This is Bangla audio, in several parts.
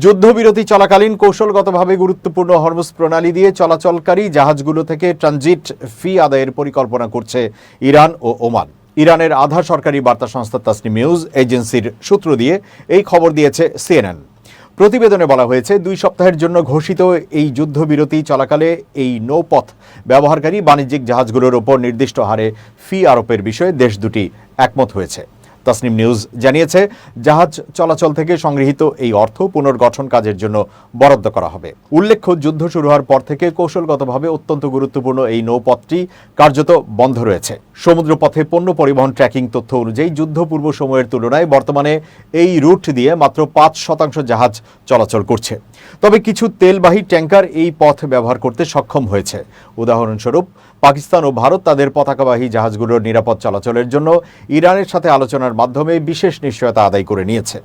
যুদ্ধবিরতি চলাকালীন কৌশলগতভাবে গুরুত্বপূর্ণ হরমুজ প্রণালী দিয়ে চলাচলকারী জাহাজগুলো থেকে ট্রানজিট ফি আদায়ের পরিকল্পনা করছে ইরান ও ওমান। ইরানের আধা সরকারি বার্তা সংস্থা তাসনিম নিউজ এজেন্সির সূত্র দিয়ে এই খবর দিয়েছে সিএনএন। প্রতিবেদনে বলা হয়েছে 2 সপ্তাহের জন্য ঘোষিত এই যুদ্ধবিরতি চলাকালে এই নৌপথ ব্যবহারকারী বাণিজ্যিক জাহাজগুলোর ওপর নির্দিষ্ট হারে ফি আরোপের বিষয়ে দেশ দুটি একমত হয়েছে। তাসনিম নিউজ জানিয়েছে, জাহাজ চলাচল থেকে সংগৃহীত এই অর্থ পুনর্গঠন কাজের জন্য বরাদ্দ করা হবে। উল্লেখ্য, যুদ্ধ শুরু হওয়ার পর থেকে কৌশলগতভাবে অত্যন্ত গুরুত্বপূর্ণ এই নৌপথটি কার্যত বন্ধ রয়েছে। সমুদ্রপথে পণ্য পরিবহন ট্র্যাকিং তথ্য অনুযায়ী যুদ্ধপূর্ব সময়ের তুলনায় বর্তমানে এই রুট দিয়ে মাত্র 5% জাহাজ চলাচল করছে। তবে কিছু তেলবাহী ট্যাঙ্কার এই পথ ব্যবহার করতে সক্ষম হয়েছে। উদাহরণস্বরূপ, পাকিস্তান ও ভারত তাদের পতাকাবাহী জাহাজগুলোর নিরাপদ চলাচলের জন্য ইরানের সাথে আলোচনার মাধ্যমে বিশেষ নিশ্চয়তা আদায় করে নিয়েছে।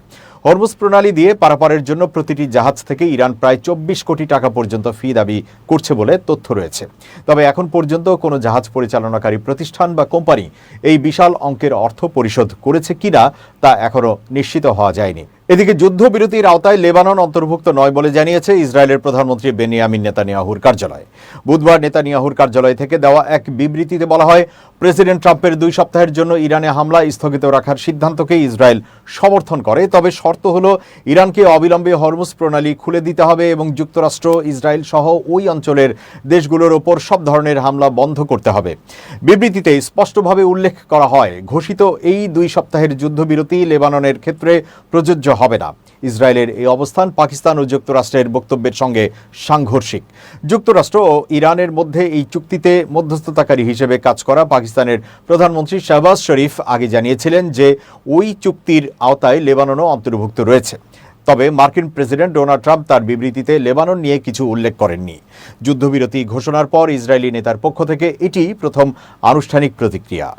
হরমুজ প্রণালী দিয়ে পারাপারের জন্য প্রতিটি জাহাজ থেকে ইরান প্রায় 24 কোটি টাকা পর্যন্ত ফি দাবি করছে বলে তথ্য রয়েছে। তবে এখন পর্যন্ত কোনো জাহাজ পরিচালনাকারী প্রতিষ্ঠান বা কোম্পানি এই বিশাল অঙ্কের অর্থ পরিশোধ করেছে কিনা তা এখনো নিশ্চিত হওয়া যায়নি। এদিকে যুদ্ধবিরতির আওতায় লেবানন অন্তর্ভুক্ত নয় বলে জানিয়েছে ইসরায়েলের প্রধানমন্ত্রী বেনিয়ামিন নেতানিয়াহুর কার্যালয়। বুধবার নেতানিয়াহুর কার্যালয় থেকে দেওয়া এক বিবৃতিতে বলা হয়, প্রেসিডেন্ট ট্রাম্পের 2 সপ্তাহের জন্য ইরানে হামলা স্থগিত রাখার সিদ্ধান্তকে ইসরায়েল সমর্থন করে। তবে শর্ত হলো, ইরানকে অবিলম্বে হরমুজ প্রণালী খুলে দিতে হবে এবং যুক্তরাষ্ট্র, ইসরায়েল সহ ওই অঞ্চলের দেশগুলোর ওপর সব ধরনের হামলা বন্ধ করতে হবে। বিবৃতিতে স্পষ্টভাবে উল্লেখ করা হয়, ঘোষিত এই 2 সপ্তাহের যুদ্ধবিরতি লেবাননের ক্ষেত্রে প্রযোজ্য হবে না। ইসরায়েলের এই অবস্থান পাকিস্তান ও যুক্তরাষ্ট্রের বক্তব্যের সঙ্গে সাংঘর্ষিক। যুক্তরাষ্ট্র ও ইরানের মধ্যে এই চুক্তিতে মধ্যস্থতাকারী হিসেবে কাজ করা পাকিস্তানের প্রধানমন্ত্রী শাহবাজ শরীফ আগে জানিয়েছিলেন যে ওই চুক্তির আওতায় লেবাননও অন্তর্ভুক্ত রয়েছে। তবে মার্কিন প্রেসিডেন্ট ডোনাল্ড ট্রাম্প তার বিবৃতিতে লেবানন নিয়ে কিছু উল্লেখ করেননি। যুদ্ধবিরতি ঘোষণার পর ইসরায়েলি নেতার পক্ষ থেকে এটি প্রথম আনুষ্ঠানিক প্রতিক্রিয়া।